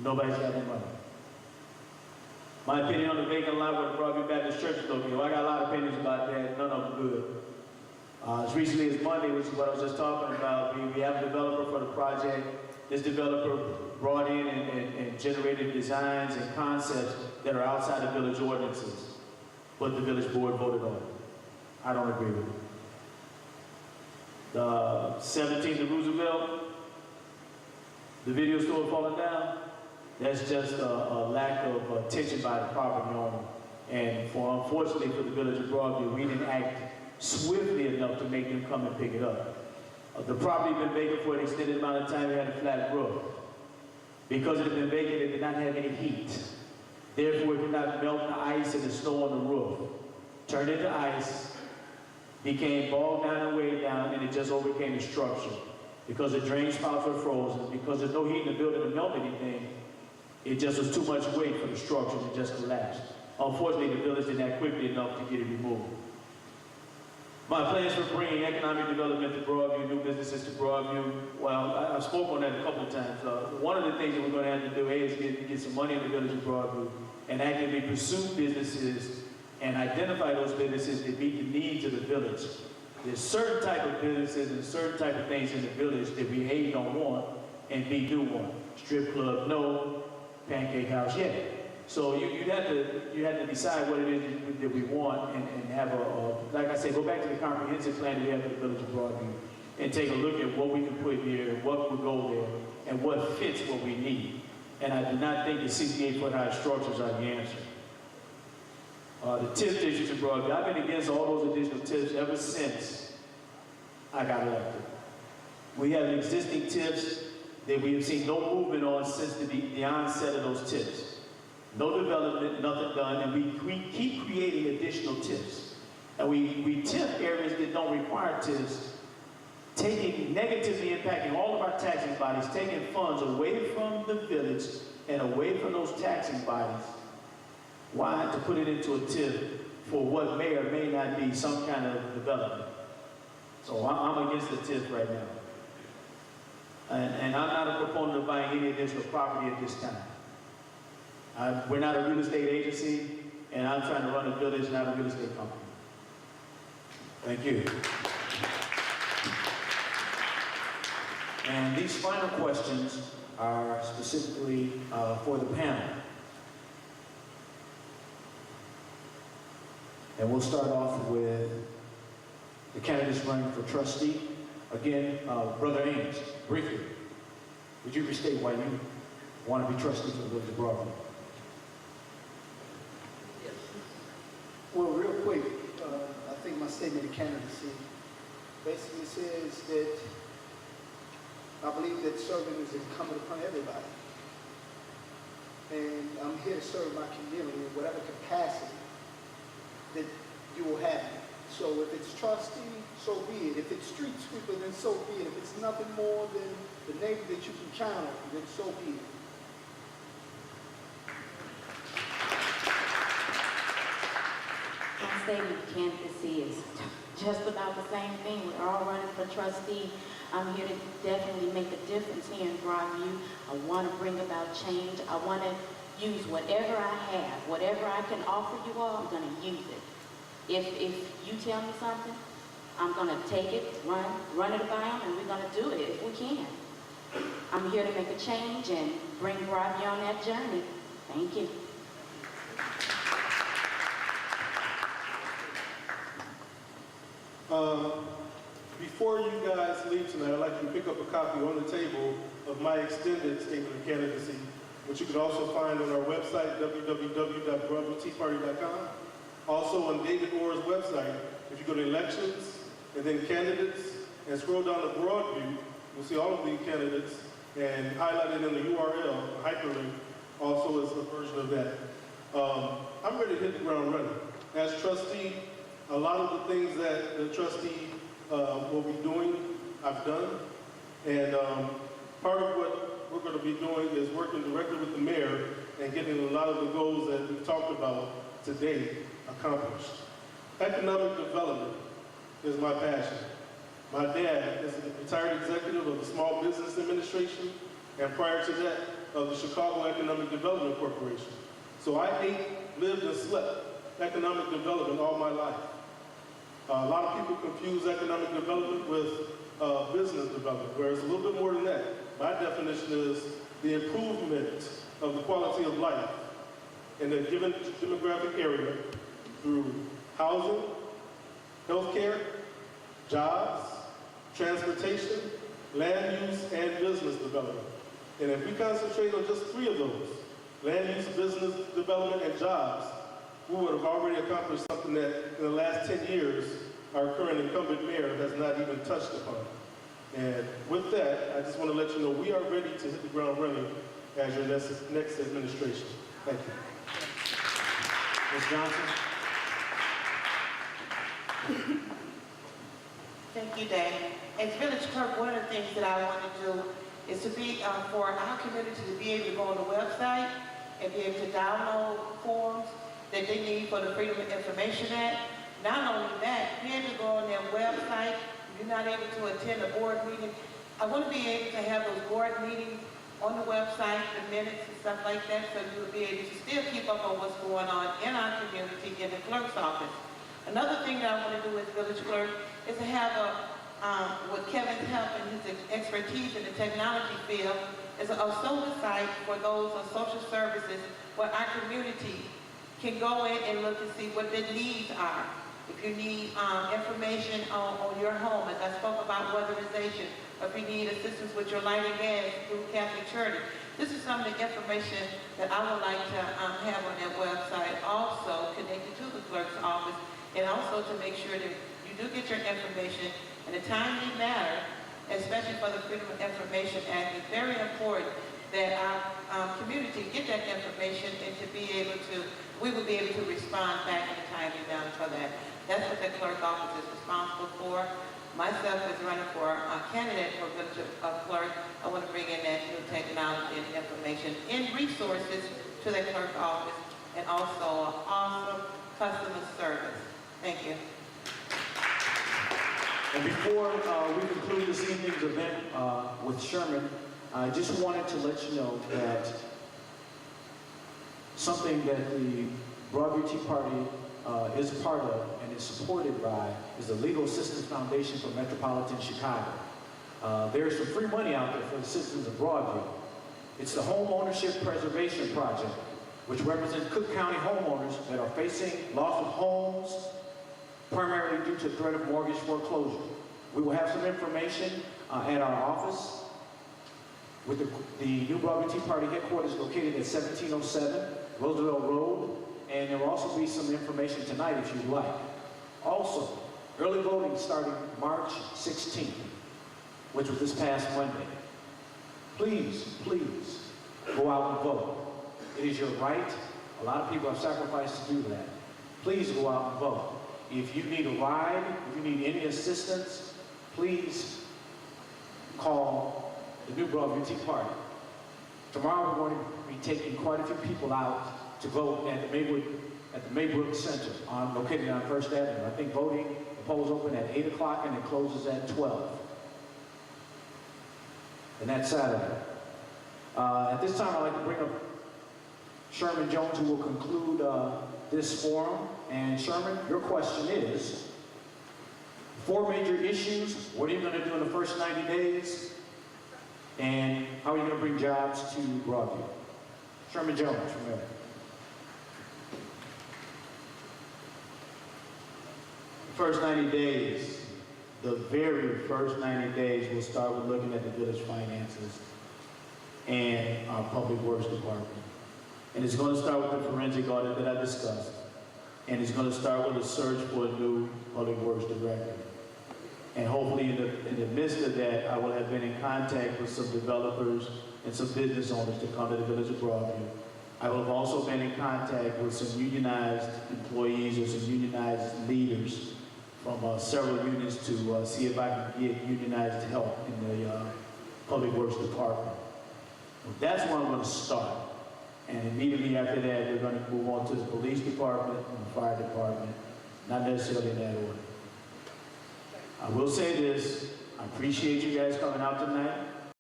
Nobody's got any money. My opinion on the vacant lot where the Broadview Baptist Church is located, well, I got a lot of opinions about that, none of them good. As recently as Monday, which is what I was just talking about, we have a developer for the project. This developer brought in and generated designs and concepts that are outside of village ordinances, but the village board voted on it. I don't agree with it. The 17th of Roosevelt, the video store falling down, that's just a lack of attention by the property owner. And unfortunately for the village of Broadview, we didn't act swiftly enough to make them come and pick it up. The property had been vacant for an extended amount of time. We had a flat roof. Because it had been vacant, it did not have any heat. Therefore, it did not melt the ice and the snow on the roof. Turned into ice, became bogged down and weighed down, and it just overcame the structure. Because the drain spouts were frozen, because there's no heat in the building to melt anything, it just was too much weight for the structure, and it just collapsed. Unfortunately, the village didn't act quickly enough to get it removed. My plans for bringing economic development to Broadview, new businesses to Broadview, well, I've spoken on that a couple of times. One of the things that we're going to have to do is get some money in the village of Broadview and actively pursue businesses and identify those businesses that meet the needs of the village. There's certain type of businesses and certain type of things in the village that we A, don't want, and B, do want. Strip club, no. Pancake house, yeah. So you have to decide what it is that we want and have like I said, go back to the comprehensive plan that we have for the village of Broadview and take a look at what we can put here, what would go there, and what fits what we need. And I do not think the 68-foot high structures are the answer. The TIF districts of Broadview, I've been against all those additional TIFs ever since I got elected. We have existing TIFs that we have seen no movement on since the onset of those TIFs. No development, nothing done, and we keep creating additional TIFs. And we TIF areas that don't require TIFs, negatively impacting all of our taxing bodies, taking funds away from the village and away from those taxing bodies. Why to put it into a TIF for what may or may not be some kind of development? So I'm against the TIF right now. And I'm not a proponent of buying any additional property at this time. We're not a real estate agency, and I'm trying to run a village, not a real estate company. Thank you. And these final questions are specifically for the panel. And we'll start off with the candidates running for trustee. Again, Brother Ames, briefly, would you restate why you want to be trustee for the village of Broadview? Well, real quick, I think my statement of candidacy basically says that I believe that serving is incumbent upon everybody. And I'm here to serve my community in whatever capacity that you will have. So if it's trustee, so be it. If it's street sweeper, then so be it. If it's nothing more than the neighbor that you can count on, then so be it. My statement of candidacy is just about the same thing. We're all running for trustee. I'm here to definitely make a difference here in Broadview. I want to bring about change. I want to use whatever I have, whatever I can offer you all, I'm going to use it. If you tell me something, I'm going to take it, run it by them, and we're going to do it if we can. I'm here to make a change and bring Broadview on that journey. Thank you. Before you guys leave tonight, I'd like you to pick up a copy on the table of my extended statement of candidacy, which you can also find on our website, www.broadviewteaparty.com. Also on David Orr's website, if you go to elections and then candidates and scroll down to Broadview, you'll see all of the candidates, and highlighted in the URL, the hyperlink, also is a version of that. I'm ready to hit the ground running. As trustee, a lot of the things that the trustee will be doing, I've done. And part of what we're going to be doing is working directly with the mayor and getting a lot of the goals that we've talked about today accomplished. Economic development is my passion. My dad is a retired executive of the Small Business Administration, and prior to that, of the Chicago Economic Development Corporation. So I ate, lived, and slept economic development all my life. A lot of people confuse economic development with business development, where it's a little bit more than that. My definition is the improvement of the quality of life in a given demographic area through housing, healthcare, jobs, transportation, land use, and business development. And if we concentrate on just 3 of those, land use, business development, and jobs, we would have already accomplished something that in the last 10 years, our current incumbent mayor has not even touched upon. And with that, I just want to let you know we are ready to hit the ground running as your next administration. Thank you. Ms. Johnson? Thank you, Dan. As village clerk, one of the things that I want to do is to be, for our community to be able to go on the website and be able to download forms that they need for the Freedom of Information Act. Not only that, be able to go on their website. If you're not able to attend a board meeting, I want to be able to have those board meetings on the website, the minutes and stuff like that, so you'll be able to still keep up on what's going on in our community in the clerk's office. Another thing that I want to do as village clerk is to have with Kevin's help and his expertise in the technology field, is a social site for those on social services where our community can go in and look and see what their needs are. If you need information on your home, as I spoke about weatherization, or if you need assistance with your light and gas through Catholic Charity, this is some of the information that I would like to have on that website, also connected to the clerk's office, and also to make sure that you do get your information in a timely manner, especially for the Freedom of Information Act. It's very important that our community get that information and to be able to, we will be able to respond back in a timely manner for that. That's what the clerk office is responsible for. Myself as running for a candidate for village clerk, I want to bring in that new technology and information and resources to the clerk office, and also an awesome customer service. Thank you. And before we conclude this evening's event with Sherman, I just wanted to let you know that something that the Broadview Tea Party is part of and is supported by is the Legal Assistance Foundation for Metropolitan Chicago. There's some free money out there for the citizens of Broadview. It's the Home Ownership Preservation Project, which represents Cook County homeowners that are facing loss of homes, primarily due to threat of mortgage foreclosure. We will have some information at our office with the New Broadview Tea Party headquarters located at 1707 Roosevelt Road, and there will also be some information tonight if you'd like. Also, early voting starting March 16th, which was this past Monday. Please, please go out and vote. It is your right. A lot of people have sacrificed to do that. Please go out and vote. If you need a ride, if you need any assistance, please call the New Broadview Tea Party. Tomorrow we're going to be taking quite a few people out to vote at the Maybrook Center, located on First Avenue. I think voting, the polls open at 8 o'clock and it closes at 12. And that's Saturday. At this time, I'd like to bring up Sherman Jones, who will conclude this forum. And Sherman, your question is, 4 major issues. What are you going to do in the first 90 days? And how are you going to bring jobs to Broadview? Sherman Jones, from there. First 90 days, the very first 90 days, we'll start with looking at the village finances and our public works department. And it's going to start with the forensic audit that I discussed. And it's going to start with a search for a new public works director. And hopefully in the midst of that, I will have been in contact with some developers and some business owners to come to the village of Broadview. I will have also been in contact with some unionized employees or some unionized leaders from several unions to see if I can get unionized help in the public works department. That's where I'm going to start. And immediately after that, we're going to move on to the police department and the fire department, not necessarily in that order. I will say this, I appreciate you guys coming out tonight.